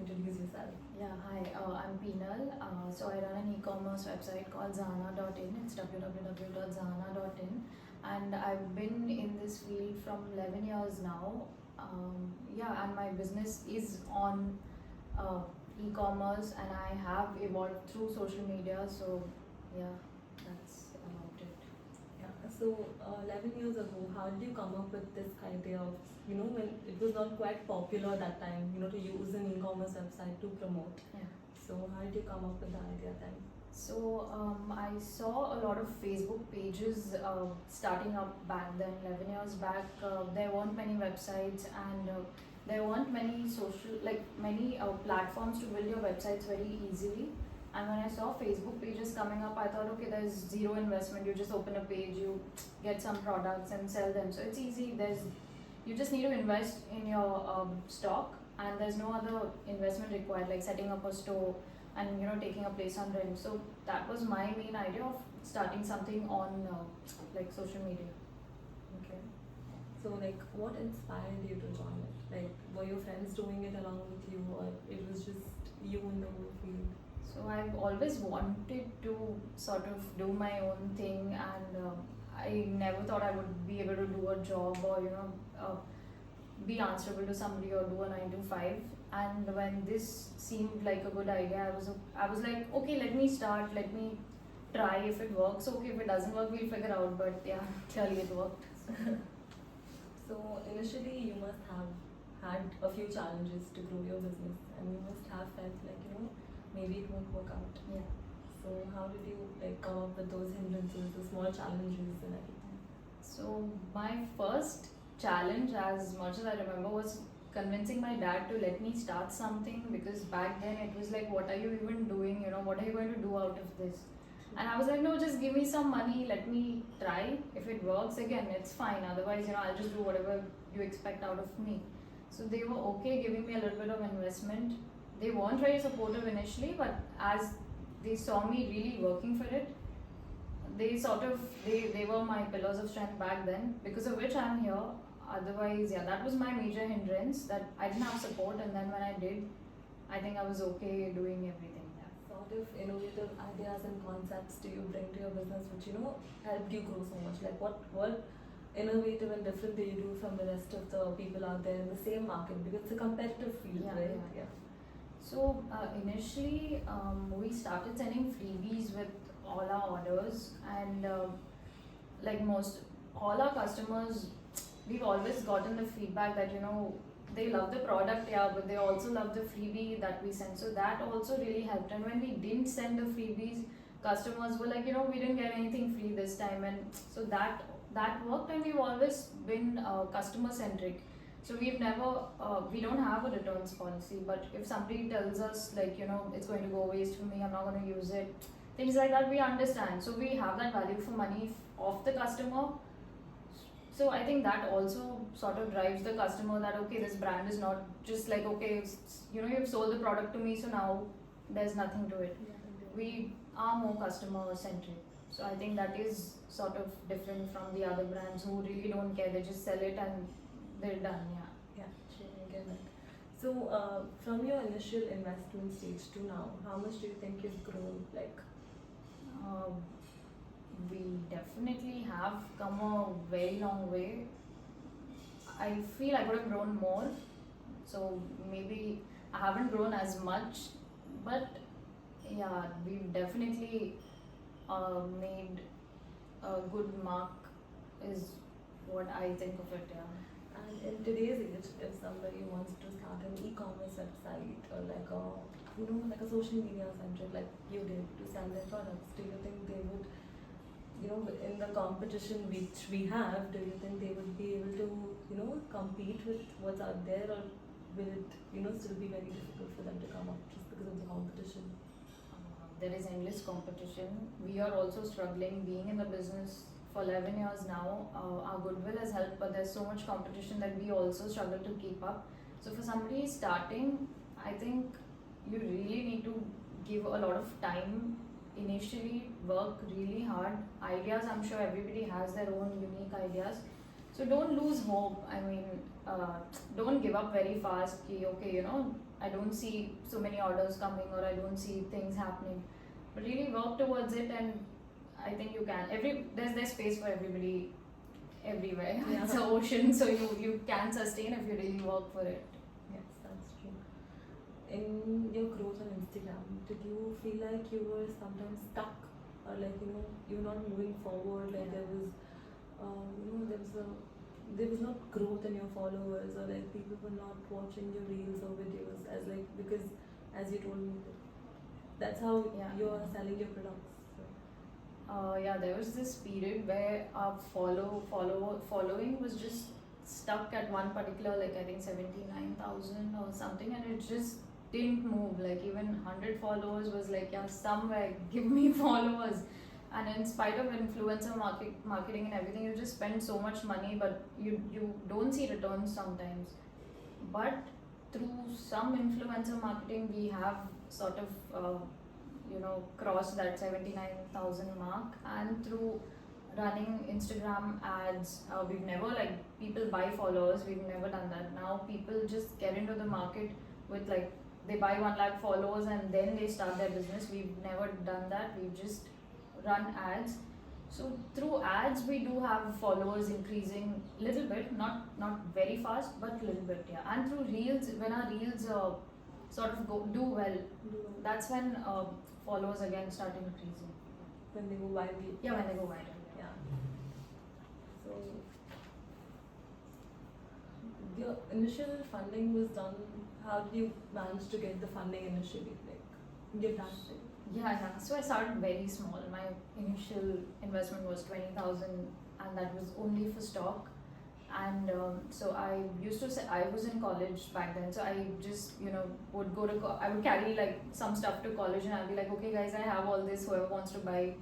introduce yourself. Yeah, hi, I'm Peenal. So I run an e-commerce website called Zahana.in. It's www.zahana.in. And I've been in this field from 11 years now. Yeah, and my business is on uh, e-commerce, and I have evolved through social media. So yeah, that's about it. Yeah. So 11 years ago, how did you come up with this idea of, when it was not quite popular that time, to use an e-commerce website to promote? Yeah. So how did you come up with the idea then? So I saw a lot of Facebook pages starting up back then, 11 years back. There weren't many websites, and there weren't many many platforms to build your websites very easily. And when I saw Facebook pages coming up, I thought, okay, there's zero investment. You just open a page, you get some products and sell them. So it's easy. You just need to invest in your stock, and there's no other investment required, like setting up a store and taking a place on rent. So that was my main idea of starting something on like social media. Okay. So like, what inspired you to join it? Like, were your friends doing it along with you, or it was just you in the whole field? So I've always wanted to sort of do my own thing, and I never thought I would be able to do a job or be answerable to somebody or do a 9 to 5. And when this seemed like a good idea, I was like, okay, let me start, let me try. If it works, okay. If it doesn't work, we'll figure out. But yeah, clearly it worked. So initially, you must have had a few challenges to grow your business, and you must have felt like maybe it won't work out. Yeah. So how did you like come up with those hindrances, the small challenges, and everything? So my first challenge, as much as I remember, was convincing my dad to let me start something, because back then it was like, what are you even doing? What are you going to do out of this? And I was like, no, just give me some money, let me try. If it works, again, it's fine. Otherwise, I'll just do whatever you expect out of me. So they were okay giving me a little bit of investment. They weren't very supportive initially, but as they saw me really working for it, they were my pillars of strength back then, because of which I'm here. Otherwise, yeah, that was my major hindrance, that I didn't have support, and then when I did, I think I was okay doing everything. Yeah. Sort of innovative ideas and concepts do you bring to your business which helped you grow so much? Like what innovative and different do you do from the rest of the people out there in the same market, because it's a competitive field, Yeah, right? yeah. So initially, we started sending freebies with all our orders, and like most all our customers, we've always gotten the feedback that they love the product, yeah, but they also love the freebie that we send. So that also really helped. And when we didn't send the freebies, customers were like, we didn't get anything free this time, and so that worked. And we've always been customer centric. So we don't have a returns policy, but if somebody tells us like, it's going to go waste for me, I'm not going to use it, things like that, we understand. So we have that value for money of the customer. So I think that also sort of drives the customer that, okay, this brand is not just like, okay, you've sold the product to me, so now there's nothing to it. We are more customer centric. So I think that is sort of different from the other brands who really don't care. They just sell it and they're done. Yeah, sure, I get it. So, from your initial investment stage to now, how much do you think you've grown? Like, Uh, we definitely have come a very long way. I feel I could have grown more. So maybe I haven't grown as much, but yeah, we've definitely made a good mark, is what I think of it. Yeah. and in today's age, if somebody wants to start an e-commerce website or like like a social media center like you did to sell their products, do you think they would, in the competition which we have, do you think they would be able to, compete with what's out there, or will it, still be very difficult for them to come up just because of the competition? There is endless competition. We are also struggling being in the business for 11 years now. Our goodwill has helped, but there's so much competition that we also struggle to keep up. So for somebody starting, I think you really need to give a lot of time initially, work really hard. Ideas, I'm sure everybody has their own unique ideas. So don't lose hope. I mean, don't give up very fast. Ki, okay, you know, I don't see so many orders coming or I don't see things happening. But really work towards it, and I think you can. There's space for everybody everywhere. Yeah. It's an ocean, so you can sustain if you really work for it. Yes, that's true. In your growth on Instagram, did you feel like you were sometimes stuck, or like you're not moving forward? Like Yeah. there was, there was not growth in your followers, or like people were not watching your reels or videos as like, because as you told me, that's how Yeah. you are selling your products. So. Yeah, there was this period where our following was just stuck at one particular, like I think 79,000 or something, and it just didn't move. Like even 100 followers was like, yeah, somewhere give me followers. And in spite of influencer marketing and everything, you just spend so much money, but you don't see returns sometimes. But through some influencer marketing, we have sort of crossed that 79,000 mark, and through running Instagram ads, we've never, like, people buy followers, we've never done that. Now people just get into the market with, like, they buy 1 lakh followers and then they start their business. We've never done that. We've just run ads. So through ads we do have followers increasing little bit, not very fast, but little bit, yeah. And through reels, when our reels sort of do well, that's when followers again start increasing. When they go viral. Yeah, when they go viral. Yeah. So your initial funding was done. How did you manage to get the funding initially? Like get that thing? Yeah. So I started very small. My initial investment was 20,000, and that was only for stock. And so I used to say, I was in college back then, so I just would go to I would carry like some stuff to college, and I'll be like, okay guys, I have all this, whoever wants to buy,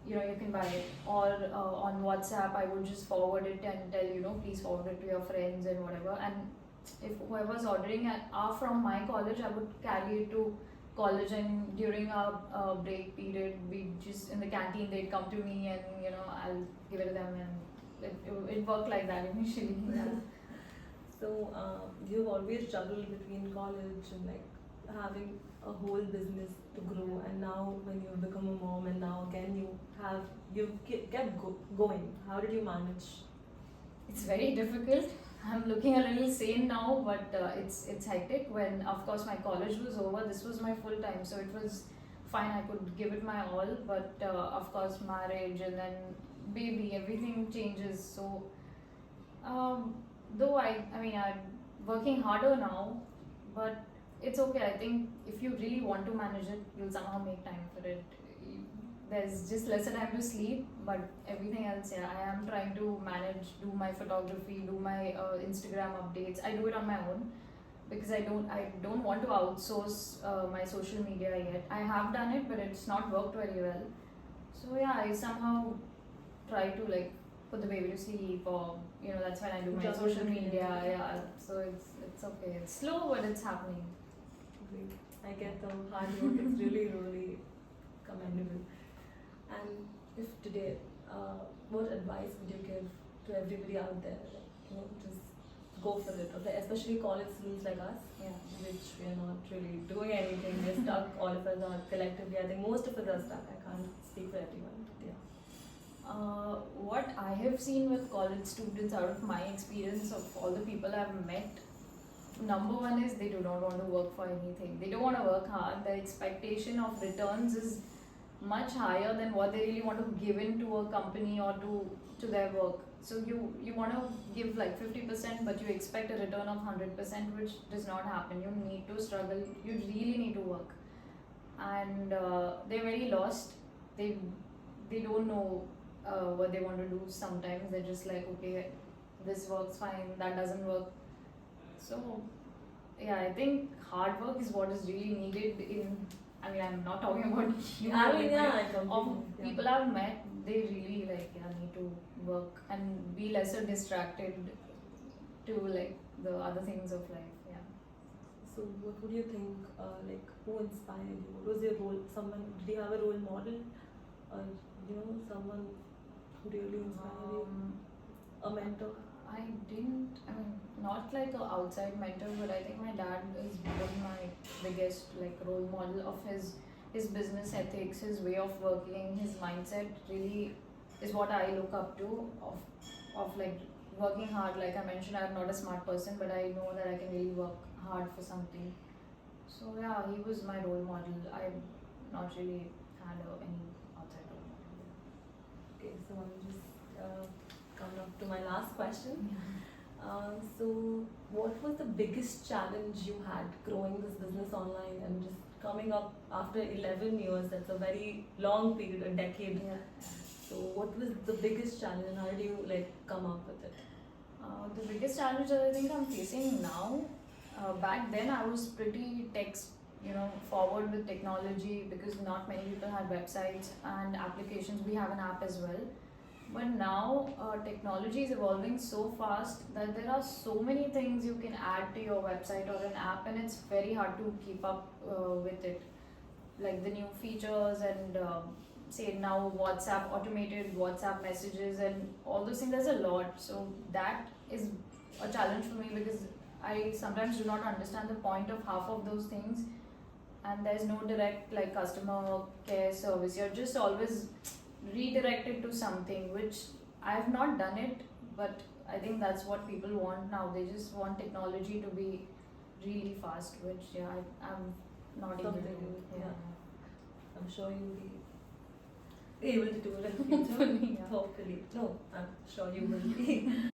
you can buy it. Or on WhatsApp I would just forward it and tell, please forward it to your friends and whatever. And if whoever's ordering are from my college, I would carry it to college, and during our break period, we just in the canteen, they'd come to me, and I'll give it to them, and it worked like that initially. Yeah. So you've always juggled between college and like having a whole business to grow, and now when you've become a mom, and now again you've kept going. How did you manage? It's very difficult. I'm looking a little sane now, but it's hectic. When of course my college was over, this was my full time, so it was fine. I could give it my all, but of course marriage and then baby, everything changes. So though I'm working harder now, but it's okay. I think if you really want to manage it, you'll somehow make time for it. There's just lesser time to sleep, but everything else, yeah, I am trying to manage, do my photography, do my Instagram updates. I do it on my own because I don't want to outsource my social media yet. I have done it, but it's not worked very well. So yeah, I somehow try to like put the baby to sleep, or that's when I do my Just social okay. media. Yeah, so it's okay. It's slow, but it's happening. Great. I get the hard work. It's really commendable. And if today, what advice would you give to everybody out there? Like, just go for it. Okay, especially college students like us, Yeah. which we are not really doing anything. We're stuck. All of us are collectively. I think most of us are stuck. I can't speak for everyone. But yeah. What I have seen with college students, out of my experience of all the people I've met, number one is they do not want to work for anything. They don't want to work hard. The expectation of returns is much higher than what they really want to give in to a company or to their work. So you want to give like 50%, but you expect a return of 100%, which does not happen. You need to struggle. You really need to work, and they're very lost. They don't know what they want to do. Sometimes they're just like, okay, this works fine, that doesn't work. So yeah, I think hard work is what is really needed in. I'm not talking about you. I mean, yeah, I Of completely. Yeah. people I've met, they really need to work and be lesser distracted to like the other things of life. Yeah. So what would you think, like who inspired you? What was your role? Did you have a role model? Or someone who really inspired you? A mentor? I didn't, I mean, not like a outside mentor, but I think my dad is been my biggest like role model of his business ethics, his way of working, his mindset really is what I look up to of like working hard. Like I mentioned, I'm not a smart person, but I know that I can really work hard for something. So yeah, he was my role model. I've not really had any outside role model. Okay, so I'm just coming up to my last question. So, what was the biggest challenge you had growing this business online and just coming up after 11 years? That's a very long period, a decade. Yeah. So, what was the biggest challenge and how did you like come up with it? The biggest challenge that I think I'm facing now, back then I was pretty forward with technology because not many people had websites and applications. We have an app as well. But now technology is evolving so fast that there are so many things you can add to your website or an app, and it's very hard to keep up with it. Like the new features and say now WhatsApp, automated WhatsApp messages, and all those things. There's a lot. So that is a challenge for me because I sometimes do not understand the point of half of those things, and there's no direct like customer care service. You're just always redirected to something, which I've not done it, but I think that's what people want now. They just want technology to be really fast, which I'm not able to Something, do. yeah. I'm sure you'll be able to do it in the future. Hopefully, yeah. Hopefully. No, I'm sure you will be.